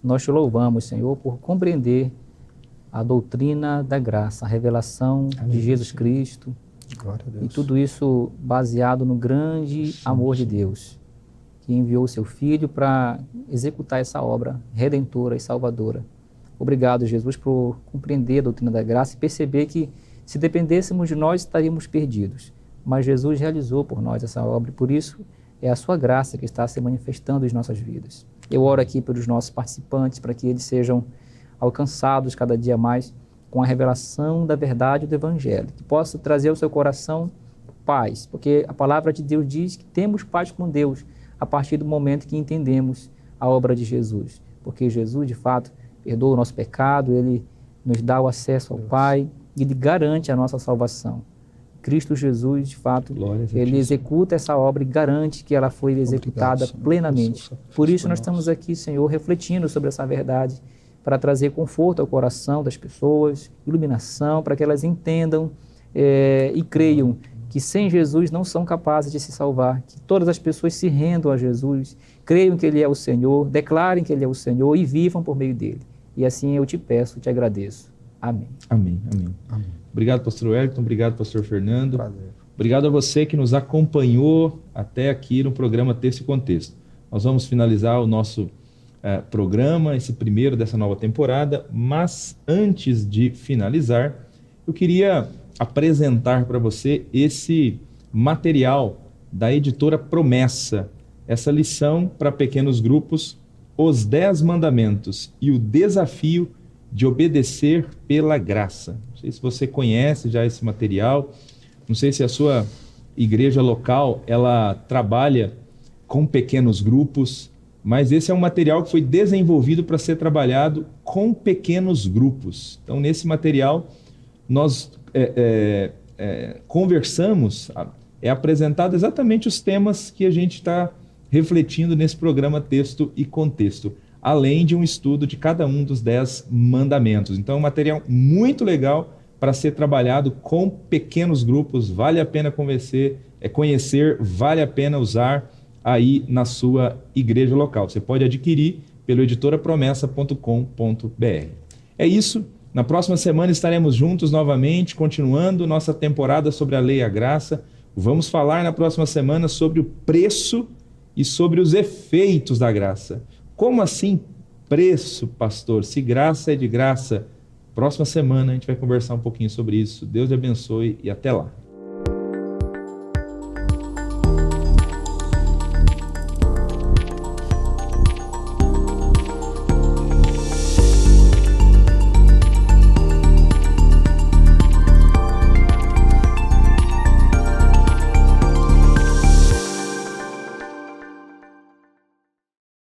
nós te louvamos, Senhor, por compreender a doutrina da graça, a revelação de Jesus Cristo. Glória a Deus. E tudo isso baseado no grande amor de Deus, que enviou o seu Filho para executar essa obra redentora e salvadora. Obrigado, Jesus, por compreender a doutrina da graça e perceber que, se dependêssemos de nós, estaríamos perdidos. Mas Jesus realizou por nós essa obra e, por isso, é a sua graça que está se manifestando em nossas vidas. Eu oro aqui pelos nossos participantes, para que eles sejam alcançados cada dia mais com a revelação da verdade do Evangelho, que possa trazer ao seu coração paz, porque a palavra de Deus diz que temos paz com Deus a partir do momento que entendemos a obra de Jesus, porque Jesus, de fato, perdoa o nosso pecado, Ele nos dá o acesso ao Pai, e Ele garante a nossa salvação. Cristo Jesus, de fato, Ele executa essa obra e garante que ela foi executada plenamente. Por isso nós estamos aqui, Senhor, refletindo sobre essa verdade, para trazer conforto ao coração das pessoas, iluminação, para que elas entendam e creiam que sem Jesus não são capazes de se salvar, que todas as pessoas se rendam a Jesus, creiam que Ele é o Senhor, declarem que Ele é o Senhor e vivam por meio dEle. E assim eu te peço, te agradeço. Amém. Amém, amém. Amém. Obrigado, pastor Wellington. Obrigado, pastor Fernando. Prazer. Obrigado a você que nos acompanhou até aqui no programa Texto e Contexto. Nós vamos finalizar o nosso programa, esse primeiro dessa nova temporada, mas antes de finalizar, eu queria apresentar para você esse material da editora Promessa, essa lição para pequenos grupos, os 10 mandamentos e o desafio de obedecer pela graça. Não sei se você conhece já esse material, não sei se a sua igreja local ela trabalha com pequenos grupos, mas esse é um material que foi desenvolvido para ser trabalhado com pequenos grupos. Então, nesse material, nós conversamos, é apresentado exatamente os temas que a gente está refletindo nesse programa Texto e Contexto, além de um estudo de cada um dos 10 mandamentos. Então, é um material muito legal para ser trabalhado com pequenos grupos, vale a pena conhecer, vale a pena usar aí na sua igreja local. Você pode adquirir pelo editorapromessa.com.br. É isso. Na próxima semana estaremos juntos novamente, continuando nossa temporada sobre a lei e a graça. Vamos falar na próxima semana sobre o preço e sobre os efeitos da graça. Como assim preço, pastor? Se graça é de graça. Próxima semana a gente vai conversar um pouquinho sobre isso. Deus te abençoe e até lá.